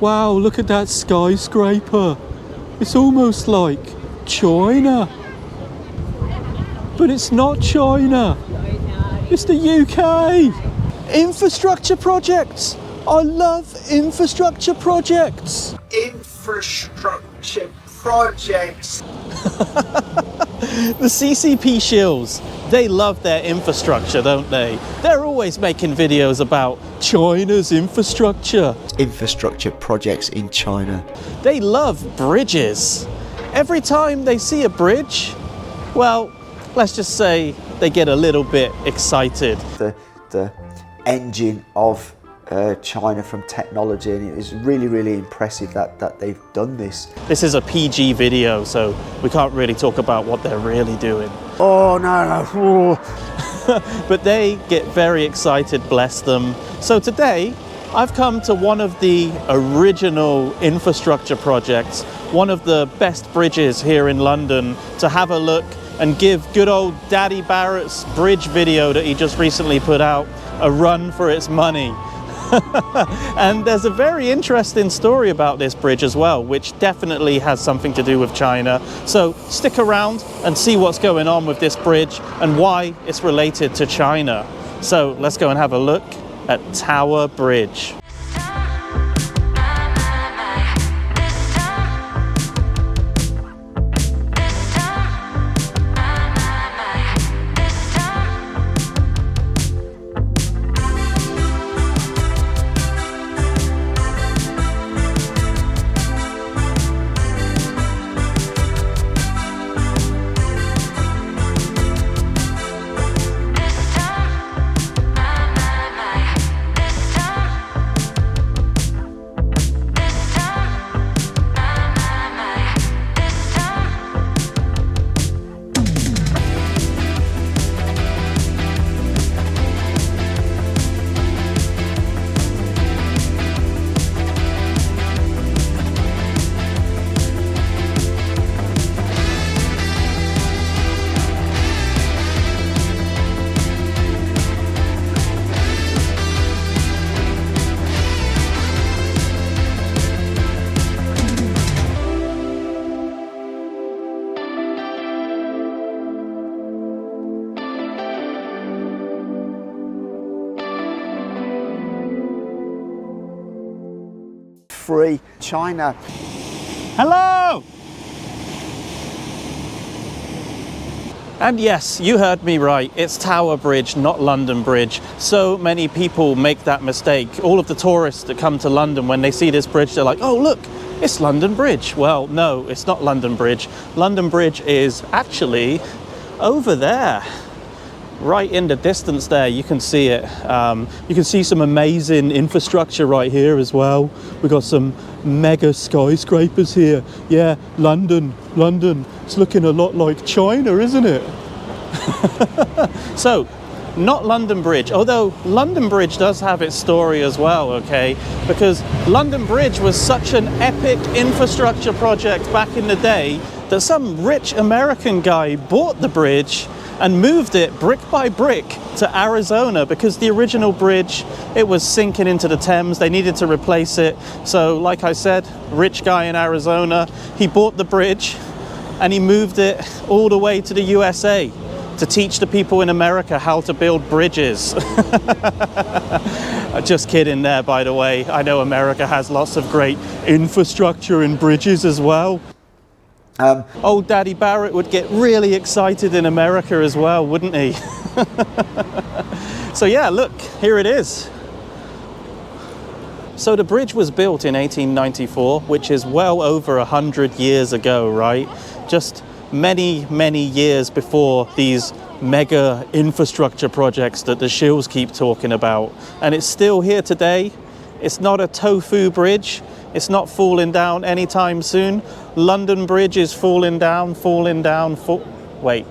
Wow, look at that skyscraper. It's almost like China. But it's not China. It's the UK. Infrastructure projects. I love infrastructure projects. Infrastructure projects. The CCP shills, they love their infrastructure, don't they? They're always making videos about China's infrastructure. Infrastructure projects in China. They love bridges. Every time they see a bridge, well, let's just say they get a little bit excited. The engine of China from technology, and it is really impressive that they've done this. This is a PG video, so we can't really talk about what they're really doing. Oh no. But they get very excited, bless them. So today I've come to one of the original infrastructure projects, one of the best bridges here in London, to have a look and give good old Daddy Barrett's bridge video that he just recently put out a run for its money. And there's a very interesting story about this bridge as well, which definitely has something to do with China. So stick around and see what's going on with this bridge and why it's related to China. So let's go and have a look at Tower Bridge. Free China. Hello! And yes, you heard me right. It's Tower Bridge, not London Bridge. So many people make that mistake. All of the tourists that come to London, when they see this bridge, they're like, oh look, it's London Bridge. Well, no, it's not London Bridge. London Bridge is actually over there. Right in the distance there, you can see it. You can see some amazing infrastructure right here as well. We've got some mega skyscrapers here. Yeah, London. It's looking a lot like China, isn't it? So, not London Bridge, although London Bridge does have its story as well, okay? Because London Bridge was such an epic infrastructure project back in the day that some rich American guy bought the bridge and moved it brick by brick to Arizona, because the original bridge, it was sinking into the Thames. They needed to replace it. So like I said, rich guy in Arizona, he bought the bridge and he moved it all the way to the USA to teach the people in America how to build bridges. Just kidding there, by the way. I know America has lots of great infrastructure and bridges as well. Old Daddy Barrett would get really excited in America as well, wouldn't he? So yeah, look, here it is. So the bridge was built in 1894, which is well over 100 years ago, right? Just many years before these mega infrastructure projects that the Shills keep talking about. And it's still here today. It's not a tofu bridge. It's not falling down anytime soon. London Bridge is falling down. Wait,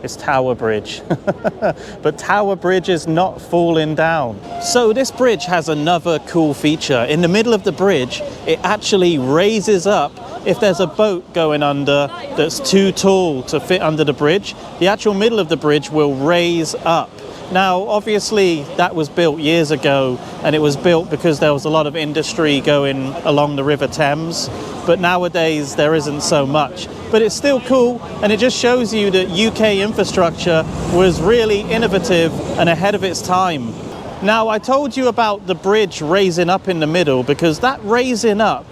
it's Tower Bridge. But Tower Bridge is not falling down. So this bridge has another cool feature. In the middle of the bridge, it actually raises up. If there's a boat going under that's too tall to fit under the bridge, the actual middle of the bridge will raise up. Now, obviously, that was built years ago, and it was built because there was a lot of industry going along the River Thames. But nowadays, there isn't so much. But it's still cool, and it just shows you that UK infrastructure was really innovative and ahead of its time. Now, I told you about the bridge raising up in the middle, because that raising up,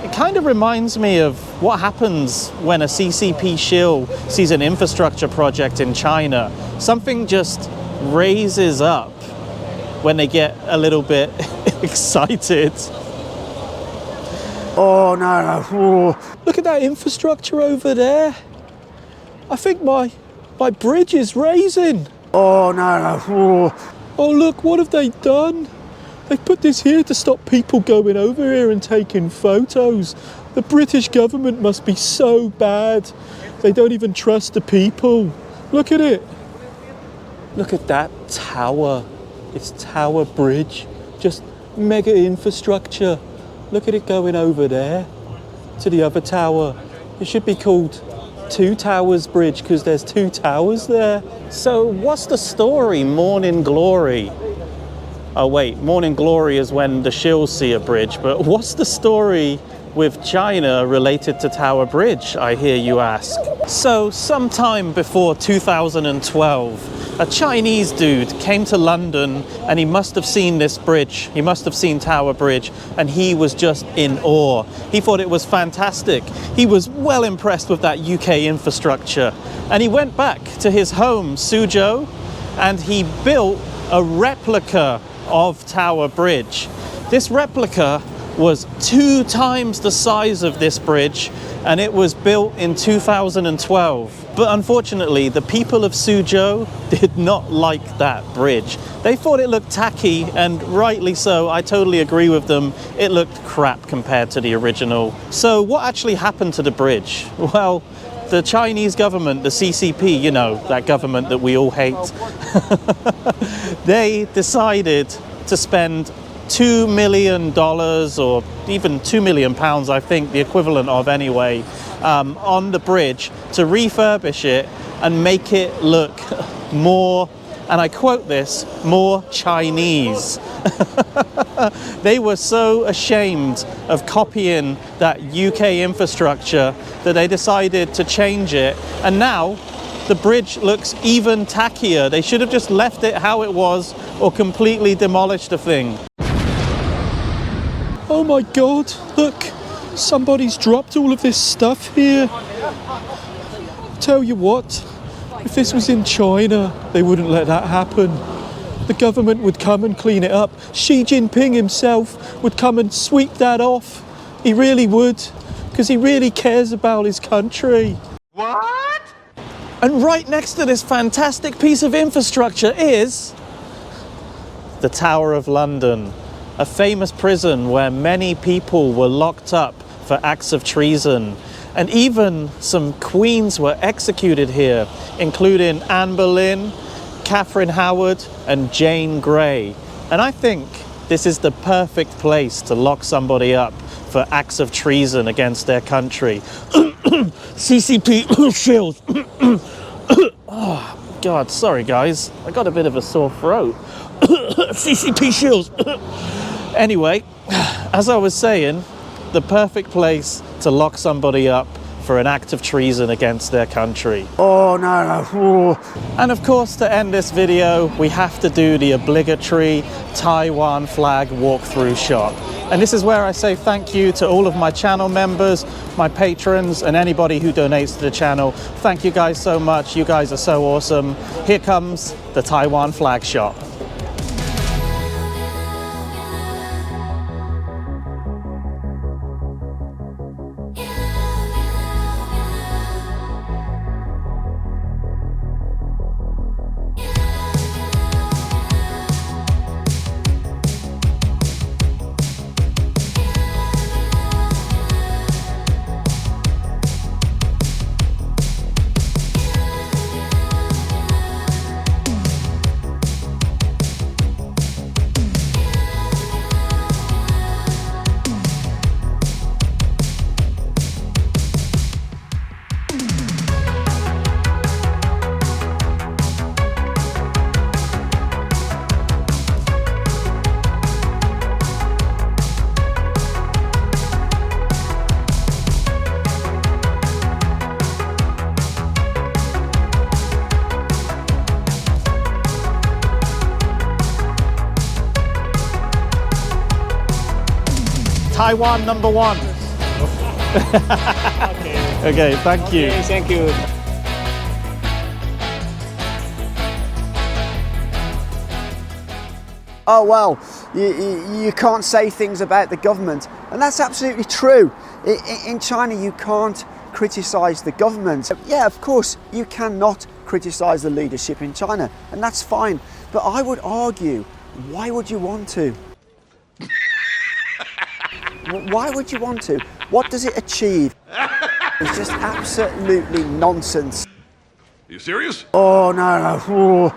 it kind of reminds me of what happens when a CCP Shill sees an infrastructure project in China. Something just raises up when they get a little bit excited. Oh no, oh. Look at that infrastructure over there. I think my bridge is raising. Oh no, oh. Oh look, what have they done? They put this here to stop people going over here and taking photos. The British government must be so bad. They don't even trust the people. Look at it. Look at that tower. It's Tower Bridge. Just mega infrastructure. Look at it going over there to the other tower. It should be called Two Towers Bridge because there's two towers there. So what's the story, Morning Glory? Oh wait, Morning Glory is when the Shills see a bridge, but what's the story with China related to Tower Bridge, I hear you ask? So sometime before 2012, a Chinese dude came to London and he must have seen this bridge. He must have seen Tower Bridge, and he was just in awe. He thought it was fantastic. He was well impressed with that UK infrastructure. And he went back to his home, Suzhou, and he built a replica of Tower Bridge. This replica was 2 times the size of this bridge, and it was built in 2012. But unfortunately, the people of Suzhou did not like that bridge. They thought it looked tacky, and rightly so. I totally agree with them. It looked crap compared to the original. So what actually happened to the bridge? Well, the Chinese government, the CCP, you know, that government that we all hate, they decided to spend $2 million, or even £2 million, I think the equivalent of anyway, on the bridge to refurbish it and make it look more, and I quote this, more Chinese. They were so ashamed of copying that UK infrastructure that they decided to change it, and now the bridge looks even tackier. They should have just left it how it was or completely demolished the thing. Oh my God, look, somebody's dropped all of this stuff here. Tell you what, if this was in China, they wouldn't let that happen. The government would come and clean it up. Xi Jinping himself would come and sweep that off. He really would, because he really cares about his country. What? And right next to this fantastic piece of infrastructure is the Tower of London, a famous prison where many people were locked up for acts of treason. And even some queens were executed here, including Anne Boleyn, Catherine Howard, and Jane Grey. And I think this is the perfect place to lock somebody up for acts of treason against their country. CCP Shills. Oh, God, sorry guys. I got a bit of a sore throat. CCP Shills. Anyway, as I was saying, the perfect place to lock somebody up for an act of treason against their country. Oh no, oh. And of course, to end this video, we have to do the obligatory Taiwan flag walkthrough shot. And this is where I say thank you to all of my channel members, my patrons, and anybody who donates to the channel. Thank you guys so much. You guys are so awesome. Here comes the Taiwan flag shot. Taiwan #1. Okay, thank you. Okay, thank you. Oh well, you can't say things about the government, and that's absolutely true. In China, you can't criticise the government. Yeah, of course, you cannot criticise the leadership in China, and that's fine. But I would argue, why would you want to? Why would you want to? What does it achieve? It's just absolutely nonsense. You serious? Oh no, no.